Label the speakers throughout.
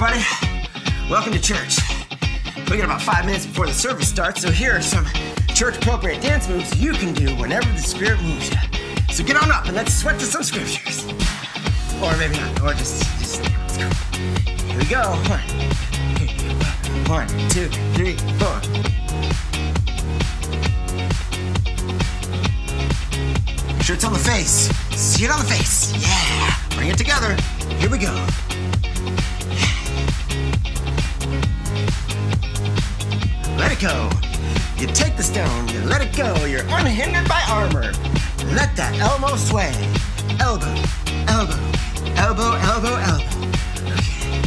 Speaker 1: everybody. Welcome to church. We got about 5 minutes before the service starts, so here are some church-appropriate dance moves you can do whenever the Spirit moves you. So get on up and let's sweat to some scriptures. Or maybe not, or just let's go. Here we go. 1, 2, 3, 4. Make sure it's on the face. See it on the face. Yeah. Bring it together. Here we go. Let it go. You take the stone, you let it go. You're unhindered by armor. Let that elbow sway. Elbow, elbow, elbow, elbow, elbow. Okay.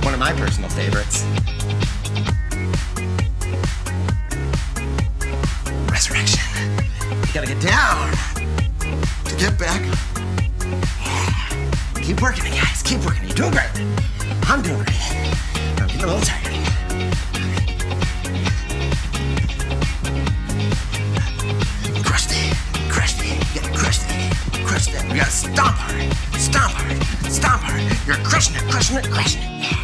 Speaker 1: One of my personal favorites. Resurrection. You gotta get down to get back. Yeah. Keep working it, guys. Keep working it. You're doing great. I'm doing great. I'm getting a little tired. We gotta stomp hard, stomp hard, stomp hard. You're crushing it, crushing it, crushing it. Yeah.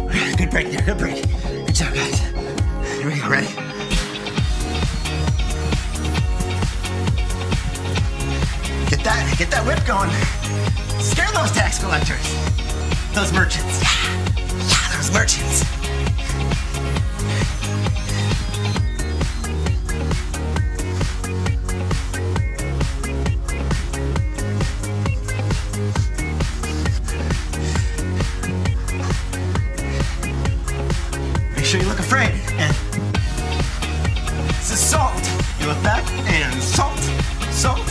Speaker 1: Okay, good break there, good break. Good job, guys. Here we go, ready? Get that whip going. Scare those tax collectors. Those merchants. Yeah, those merchants. Make sure you look afraid. And this is salt. You look back and salt, salt,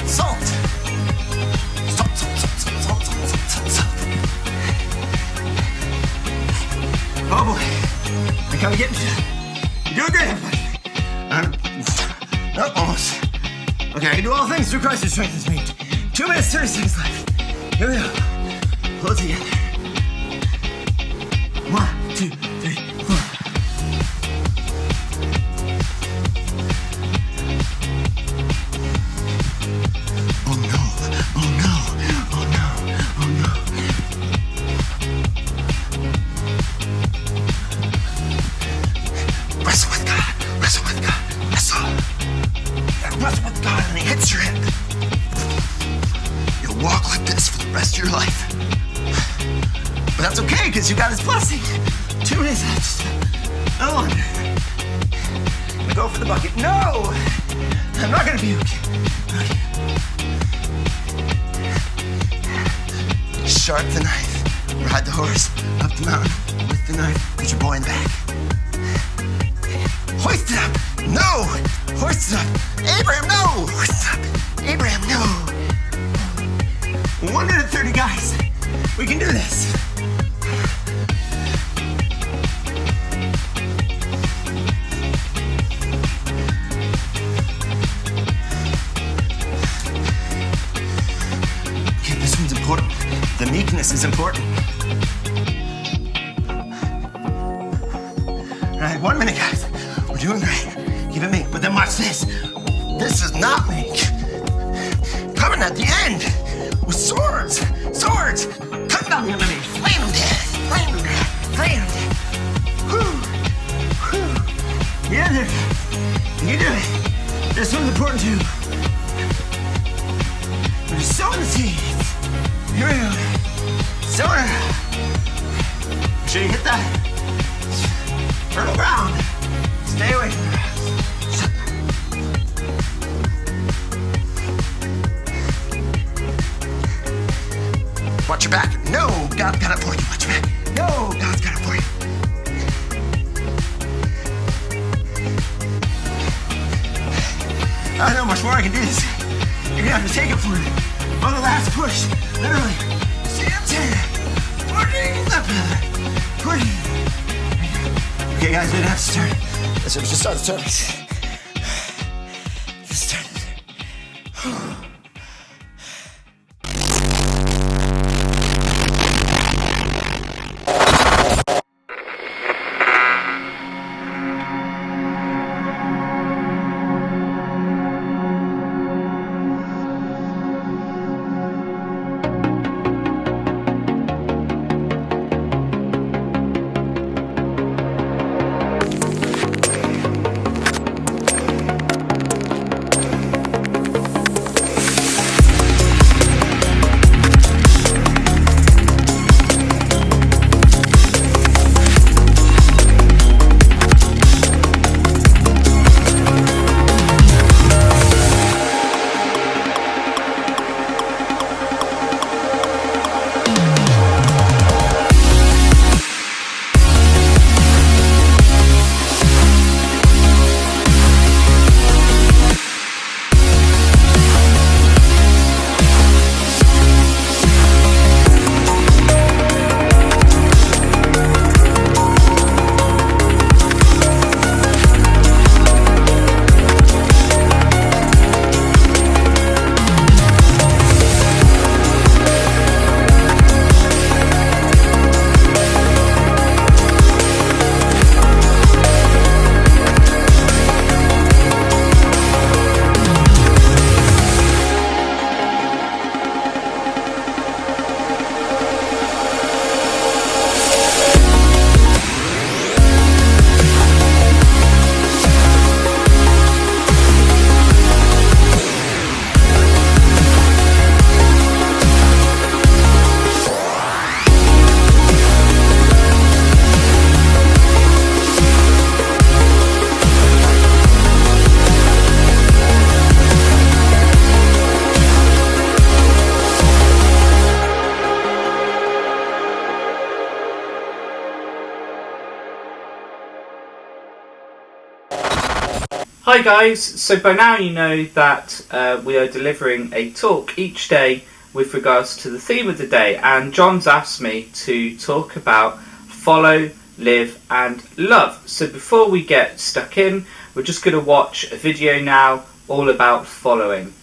Speaker 1: salt. Salt, salt, salt, salt, salt, salt, salt, salt. Oh boy, I think I'm getting you. You're doing great, everybody. Almost. Okay, I can do all things through Christ who strengthens me. 2 minutes, 30 seconds left. Here we go. Pull it together. 1, 2, 3, 4. Oh no, oh no, oh no, oh no. Wrestle with God, wrestle with God, wrestle. You gotta wrestle with God and he hits your hip. You'll walk like this for the rest of your life. But that's okay, because you got his blessing. 2 minutes left. No longer. I'm gonna go for the bucket. No! I'm not gonna puke. Okay. Sharp the knife. Ride the horse up the mountain with the knife. Put your boy in the back. Hoist it up! No! Hoist it up! Abraham, no! Hoist it up! Abraham, no! 1 minute 30, guys. We can do this. Okay, this one's important. The meekness is important. All right, 1 minute, guys. We're doing great. Keep it meek, but then watch this. This is not meek. Coming at the end with swords. Swords. Come down the enemy. Flame them dead. Flame them dead. Flame them dead. Whew. Whew. Yeah, there. You do it. This one's important too. We're sowing the seeds. Here we go. Sowing it. Make sure you hit that fertile ground. Stay away from the grass. Watch your back. No, God's got it for you. Watch your back. No, God's got it for you. I don't know how much more I can do this. You're gonna have to take it for me. On the last push. Literally. Stand 10. 14. Left pillar. 14. Okay, guys, we didn't have to start. Let's just start the service. Let's start it.
Speaker 2: Hi guys, so by now you know that we are delivering a talk each day with regards to the theme of the day, and John's asked me to talk about follow, live and love. So before we get stuck in, we're just going to watch a video now all about following.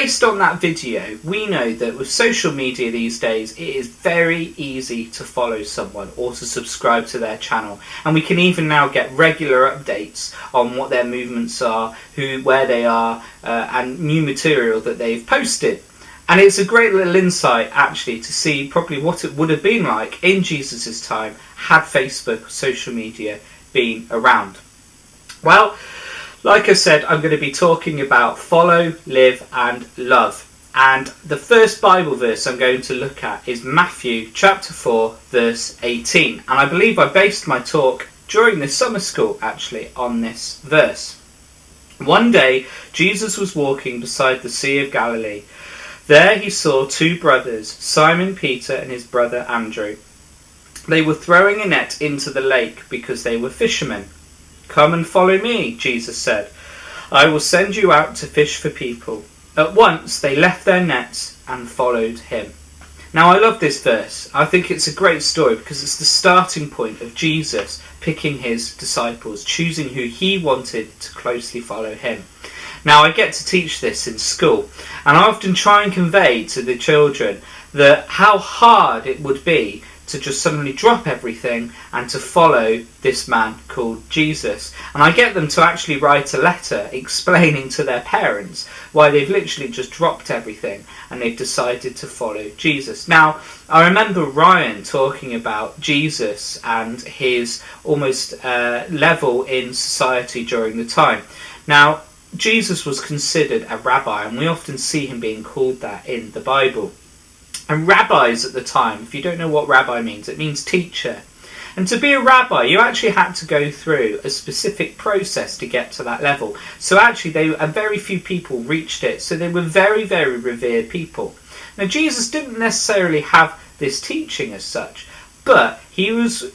Speaker 2: based on that video, we know that with social media these days, it is very easy to follow someone or to subscribe to their channel. And we can even now get regular updates on what their movements are, where they are, and new material that they've posted. And it's a great little insight, actually, to see probably what it would have been like in Jesus' time had Facebook, social media, been around. Well, like I said, I'm going to be talking about follow, live and love. And the first Bible verse I'm going to look at is Matthew chapter 4 verse 18. And I believe I based my talk during the summer school actually on this verse. One day Jesus was walking beside the Sea of Galilee. There he saw two brothers, Simon Peter and his brother Andrew. They were throwing a net into the lake because they were fishermen. "Come and follow me," Jesus said. "I will send you out to fish for people." At once they left their nets and followed him. Now I love this verse. I think it's a great story because it's the starting point of Jesus picking his disciples, choosing who he wanted to closely follow him. Now I get to teach this in school, and I often try and convey to the children that how hard it would be to just suddenly drop everything and to follow this man called Jesus. And I get them to actually write a letter explaining to their parents why they've literally just dropped everything and they've decided to follow Jesus. Now, I remember Ryan talking about Jesus and his almost level in society during the time. Now, Jesus was considered a rabbi, and we often see him being called that in the Bible. And rabbis at the time, if you don't know what rabbi means, it means teacher. And to be a rabbi, you actually had to go through a specific process to get to that level. So actually, very few people reached it. So they were very, very revered people. Now, Jesus didn't necessarily have this teaching as such, but he was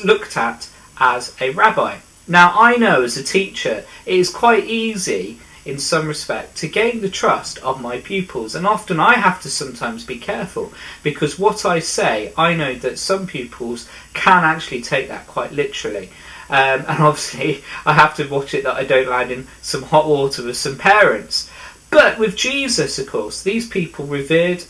Speaker 2: looked at as a rabbi. Now, I know as a teacher, it is quite easy in some respect to gain the trust of my pupils, and often I have to sometimes be careful because what I say, I know that some pupils can actually take that quite literally, and obviously I have to watch it that I don't land in some hot water with some parents. But with Jesus, of course, these people revered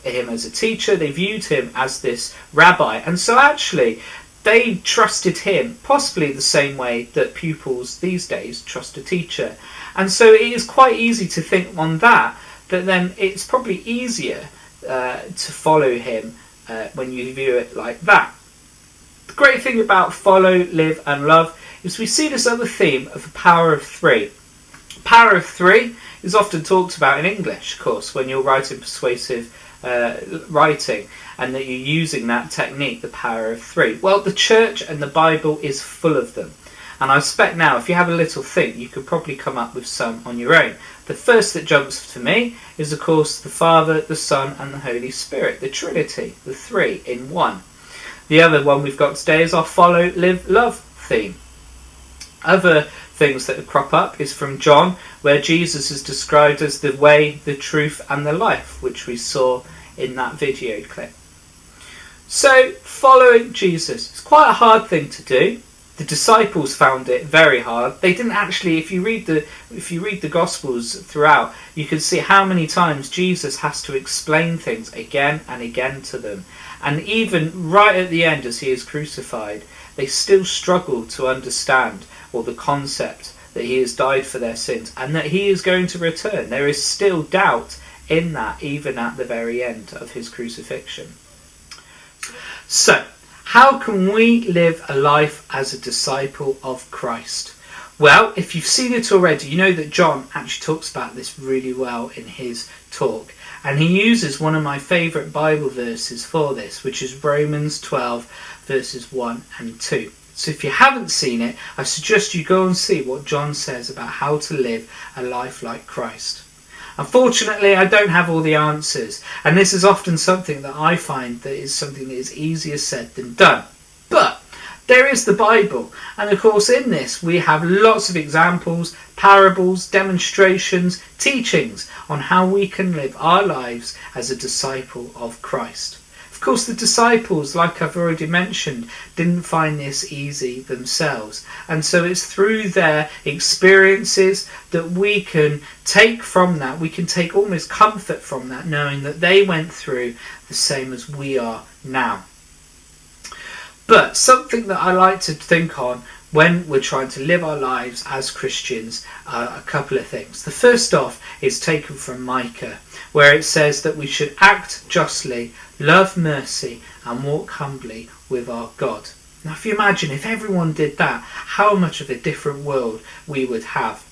Speaker 2: him as a teacher, they viewed him as this rabbi, and so actually they trusted him possibly the same way that pupils these days trust a teacher. And so it is quite easy to think on that then it's probably easier to follow him when you view it like that. The great thing about follow, live and love is we see this other theme of the power of three. Power of three is often talked about in English, of course, when you're writing persuasive writing and that you're using that technique, the power of three. Well, the church and the Bible is full of them. And I expect now, if you have a little think, you could probably come up with some on your own. The first that jumps to me is, of course, the Father, the Son, and the Holy Spirit, the Trinity, the three in one. The other one we've got today is our follow, live, love theme. Other things that crop up is from John, where Jesus is described as the way, the truth, and the life, which we saw in that video clip. So, following Jesus is quite a hard thing to do. The disciples found it very hard. They didn't actually, if you read the Gospels throughout, you can see how many times Jesus has to explain things again and again to them. And even right at the end, as he is crucified, they still struggle to understand, or the concept that he has died for their sins and that he is going to return. There is still doubt in that, even at the very end of his crucifixion. So, how can we live a life as a disciple of Christ? Well, if you've seen it already, you know that John actually talks about this really well in his talk. And he uses one of my favourite Bible verses for this, which is Romans 12, verses 1 and 2. So if you haven't seen it, I suggest you go and see what John says about how to live a life like Christ. Unfortunately, I don't have all the answers, and this is often something that I find that is something that is easier said than done. But there is the Bible, and of course in this we have lots of examples, parables, demonstrations, teachings on how we can live our lives as a disciple of Christ. Of Of course, the disciples, like I've already mentioned, didn't find this easy themselves. And so it's through their experiences that we can take from that, we can take almost comfort from that, knowing that they went through the same as we are now. But something that I like to think on when we're trying to live our lives as Christians are a couple of things. The first off is taken from Micah, where it says that we should act justly, love mercy, and walk humbly with our God. Now, if you imagine if everyone did that, how much of a different world we would have.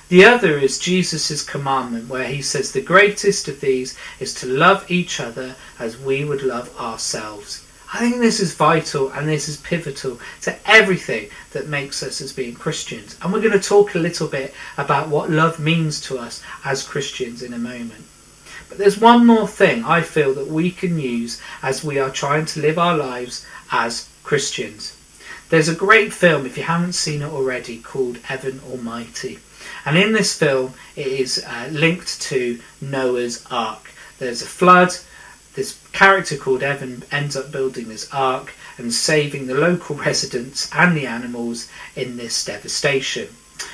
Speaker 2: The other is Jesus' commandment, where he says the greatest of these is to love each other as we would love ourselves. I think this is vital and this is pivotal to everything that makes us as being Christians. And we're going to talk a little bit about what love means to us as Christians in a moment. But there's one more thing I feel that we can use as we are trying to live our lives as Christians. There's a great film, if you haven't seen it already, called Evan Almighty. And in this film, it is linked to Noah's Ark. There's a flood. This character called Evan ends up building this ark and saving the local residents and the animals in this devastation.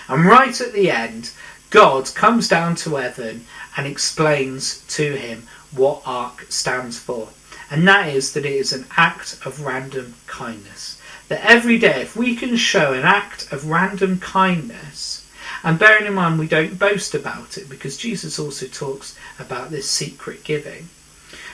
Speaker 2: And right at the end, God comes down to Evan and explains to him what ARK stands for. And that is that it is an act of random kindness. That every day, if we can show an act of random kindness, and bearing in mind we don't boast about it because Jesus also talks about this secret giving.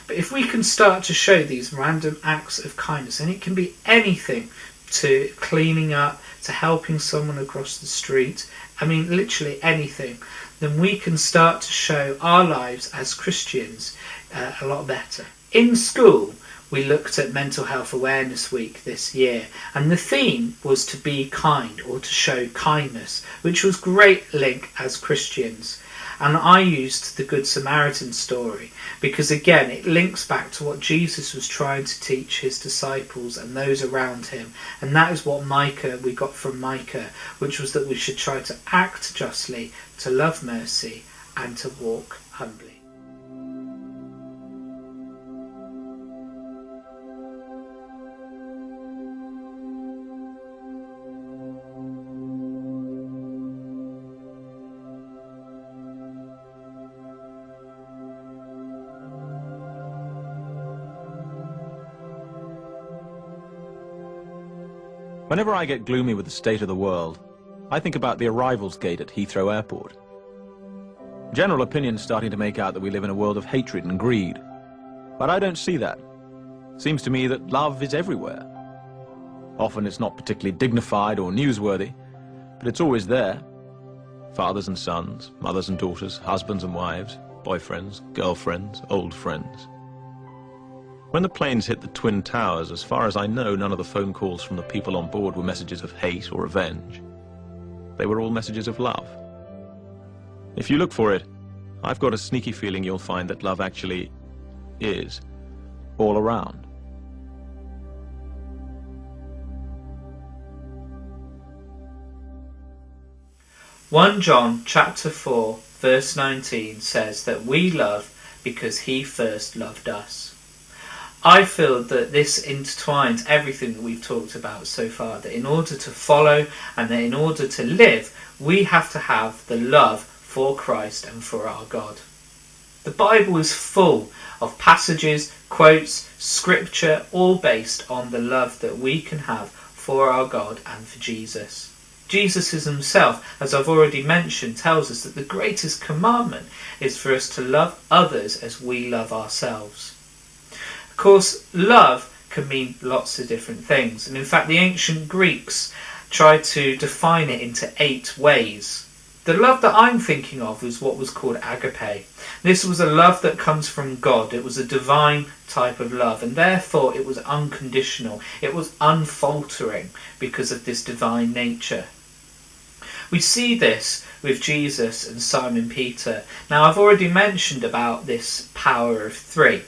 Speaker 2: But if we can start to show these random acts of kindness, and it can be anything, to cleaning up, to helping someone across the street, I mean literally anything, then we can start to show our lives as Christians a lot better. In school, we looked at Mental Health Awareness Week this year, and the theme was to be kind or to show kindness, which was great link as Christians. And I used the Good Samaritan story because, again, it links back to what Jesus was trying to teach his disciples and those around him. And that is what we got from Micah, which was that we should try to act justly, to love mercy, and to walk humbly.
Speaker 3: Whenever I get gloomy with the state of the world, I think about the arrivals gate at Heathrow Airport. General opinion's starting to make out that we live in a world of hatred and greed. But I don't see that. Seems to me that love is everywhere. Often it's not particularly dignified or newsworthy, but it's always there. Fathers and sons, mothers and daughters, husbands and wives, boyfriends, girlfriends, old friends. When the planes hit the Twin Towers, as far as I know, none of the phone calls from the people on board were messages of hate or revenge. They were all messages of love. If you look for it, I've got a sneaky feeling you'll find that love actually is all around.
Speaker 2: (1 John chapter 4 verse 19 says that we love because he first loved us. I feel that this intertwines everything that we've talked about so far, that in order to follow and that in order to live, we have to have the love for Christ and for our God. The Bible is full of passages, quotes, scripture, all based on the love that we can have for our God and for Jesus. Jesus himself, as I've already mentioned, tells us that the greatest commandment is for us to love others as we love ourselves. Of course, love can mean lots of different things, and in fact the ancient Greeks tried to define it into 8 ways. The love that I'm thinking of is what was called agape. This was a love that comes from God. It was a divine type of love, and therefore it was unconditional. It was unfaltering because of this divine nature. We see this with Jesus and Simon Peter. Now, I've already mentioned about this power of 3.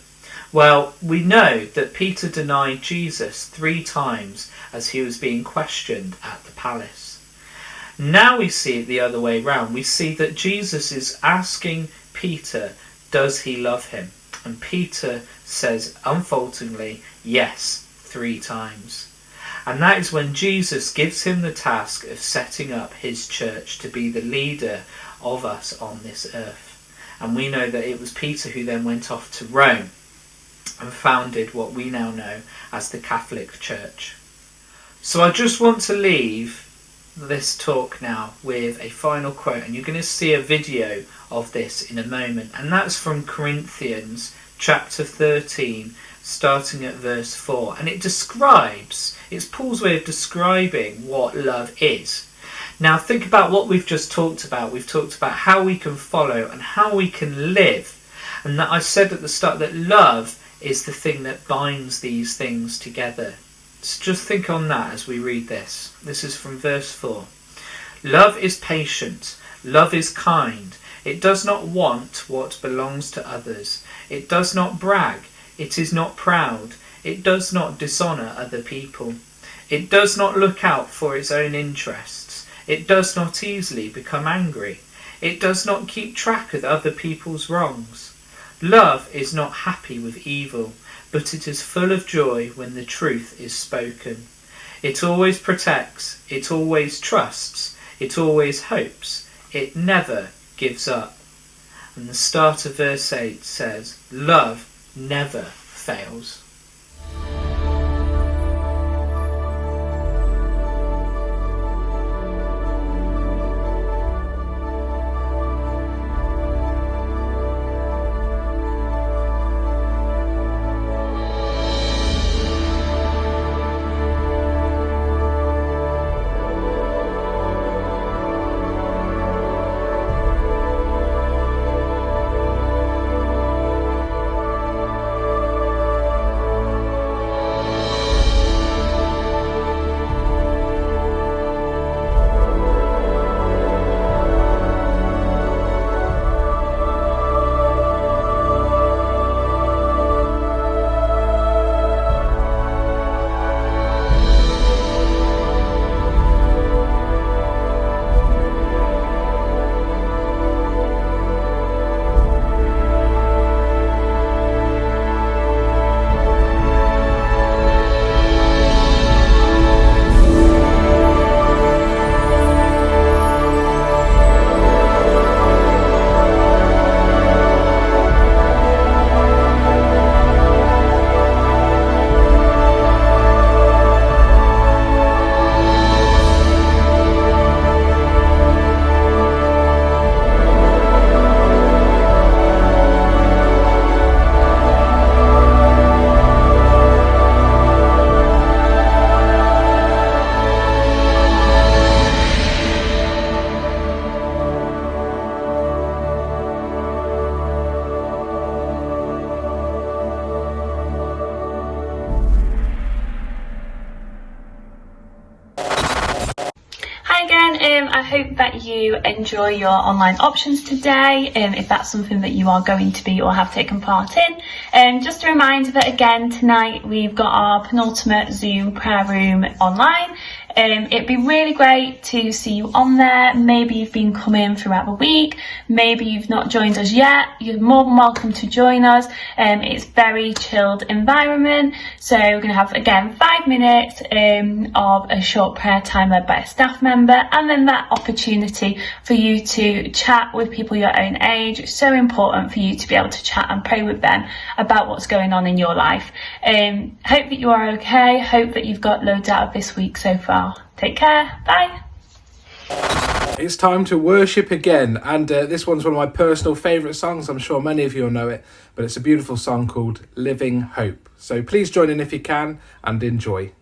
Speaker 2: Well, we know that Peter denied Jesus 3 times as he was being questioned at the palace. Now we see it the other way round. We see that Jesus is asking Peter, does he love him? And Peter says unfalteringly, yes, 3 times. And that is when Jesus gives him the task of setting up his church to be the leader of us on this earth. And we know that it was Peter who then went off to Rome and founded what we now know as the Catholic Church. So I just want to leave this talk now with a final quote, and you're going to see a video of this in a moment, and that's from Corinthians chapter 13, starting at verse 4, and it's Paul's way of describing what love is. Now think about what we've just talked about. We've talked about how we can follow and how we can live, and that I said at the start that love is the thing that binds these things together. So just think on that as we read this. This is from verse 4. Love is patient. Love is kind. It does not want what belongs to others. It does not brag. It is not proud. It does not dishonour other people. It does not look out for its own interests. It does not easily become angry. It does not keep track of other people's wrongs. Love is not happy with evil, but it is full of joy when the truth is spoken. It always protects, it always trusts, it always hopes, it never gives up. And the start of verse 8 says, love never fails.
Speaker 4: I hope that you enjoy your online options today, if that's something that you are going to be or have taken part in. Just a reminder that again tonight we've got our penultimate Zoom prayer room online. It'd be really great to see you on there. Maybe you've been coming throughout the week, maybe you've not joined us yet. You're more than welcome to join us. It's very chilled environment, so we're going to have again 5 minutes of a short prayer time led by a staff member, and then that opportunity for you to chat with people your own age. It's so important for you to be able to chat and pray with them about what's going on in your life. Hope that you are okay, hope that you've got loads out of this week so far. Take care, bye.
Speaker 5: It's time to worship again, and this one's one of my personal favourite songs. I'm sure many of you will know it, but it's a beautiful song called Living Hope. So please join in if you can and enjoy.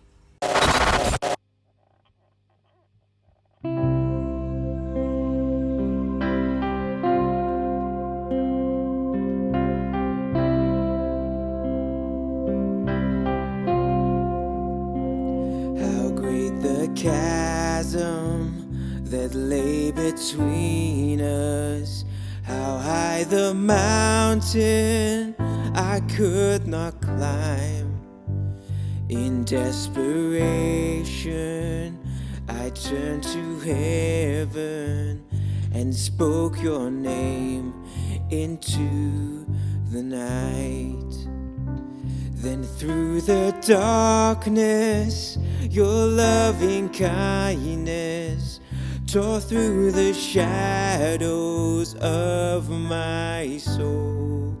Speaker 6: Chasm that lay between us, how high the mountain I could not climb. In desperation I turned to heaven and spoke your name into the night. Then through the darkness, your loving kindness tore through the shadows of my soul.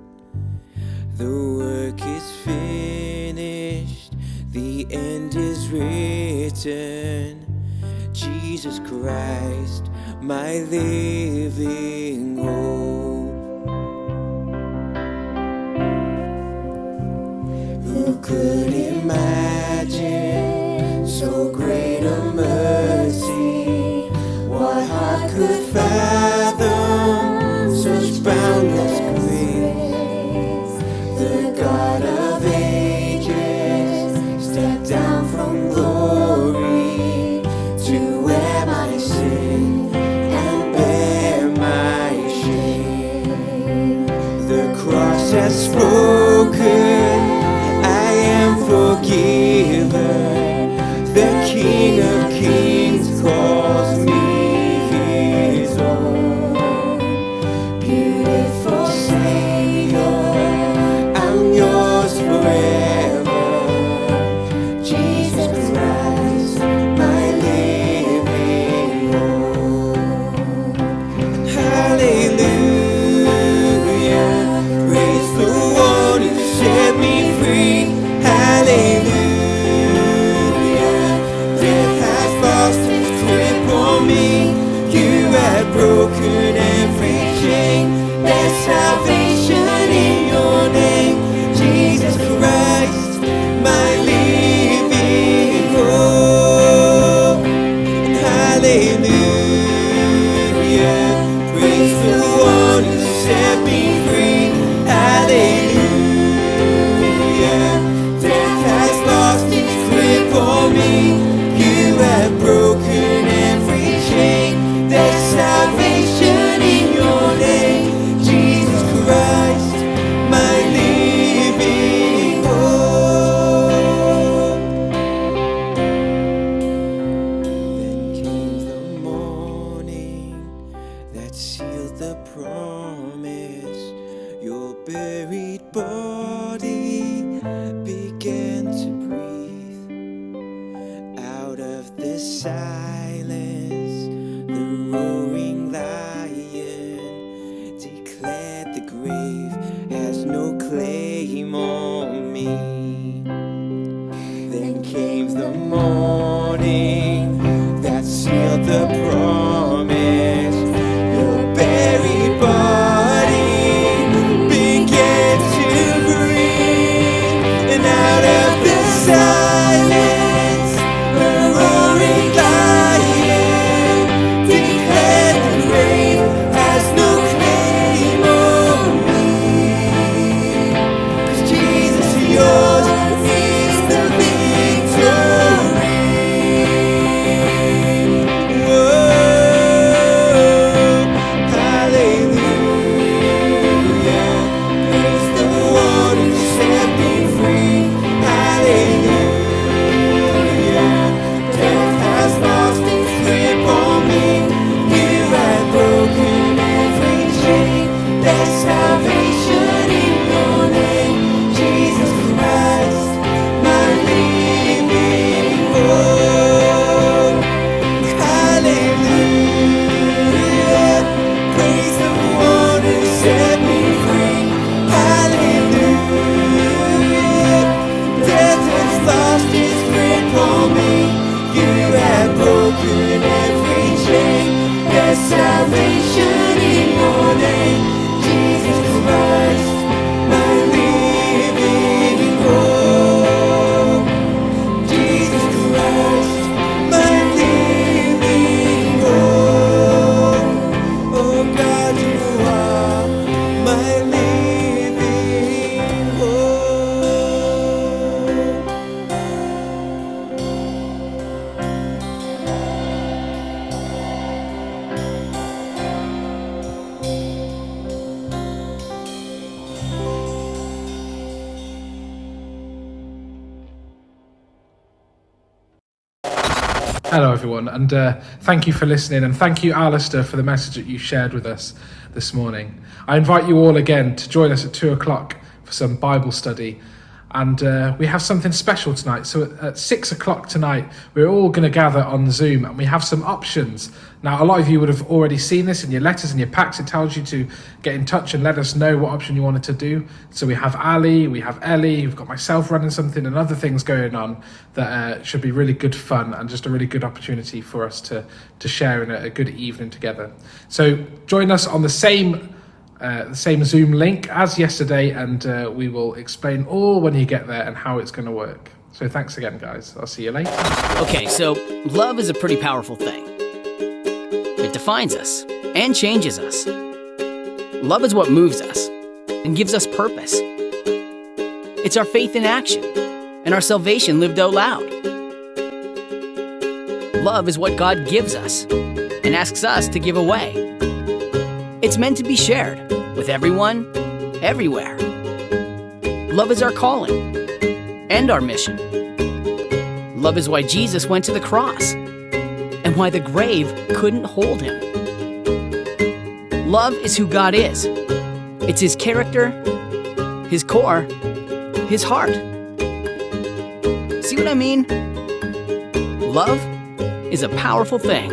Speaker 6: The work is finished, the end is written. Jesus Christ, my living hope. Who could imagine so great a mercy? What heart could fathom such boundless grace? The God of ages stepped down from glory to wear my sin and bear my shame. The cross has spoken, I am forgiven. The King of Kings calls me his own. Beautiful Savior, I'm yours forever. Jesus Christ, my living hope. Hallelujah, praise the one who set me free. Hallelujah, death has lost its grip on me. You have broken every chain. There's salvation in your name, Jesus Christ, my living hope. Hallelujah, praise the one who set me free. Hallelujah, death has lost its grip on me. You have broken every chain. There's salvation in your name, Jesus Christ, my living hope. Then came the morning that sealed the promise. Your buried body began to breathe. Out of the silence, the roaring lion declared the grave has no claim on me. Then came the morning that sealed the promise. Your buried body began to breathe, and out of the silence, the roaring lion declared the grave has no claim on me. 'Cause Jesus, yours is the victory. Whoa, hallelujah, praise the one who set me free. Hallelujah, death has lost its grip on me. You have broken every chain. There's salvation in your name, Jesus Christ, my living hope. Hallelujah, praise the one who set me free. Hallelujah, death has lost its grip on me. You have broken every chain. There's salvation in your name, Jesus Christ, my living hope. Jesus Christ, my living hope. Oh God, you are my living hope.
Speaker 5: Hello, everyone, and thank you for listening, and thank you, Alistair, for the message that you shared with us this morning. I invite you all again to join us at 2 o'clock for some Bible study, and we have something special tonight. So at 6 o'clock tonight, we're all going to gather on Zoom, and we have some options. Now, a lot of you would have already seen this in your letters and your packs. It tells you to get in touch and let us know what option you wanted to do. So we have Ali, we have Ellie, we've got myself running something, and other things going on that should be really good fun and just a really good opportunity for us to share in a good evening together. So join us on the same Zoom link as yesterday, and we will explain all when you get there and how it's going to work. So thanks again, guys. I'll see you later.
Speaker 7: Okay, so love is a pretty powerful thing. It defines us and changes us. Love is what moves us and gives us purpose. It's our faith in action and our salvation lived out loud. Love is what God gives us and asks us to give away. It's meant to be shared with everyone, everywhere. Love is our calling and our mission. Love is why Jesus went to the cross and why the grave couldn't hold him. Love is who God is. It's his character, his core, his heart. See what I mean? Love is a powerful thing.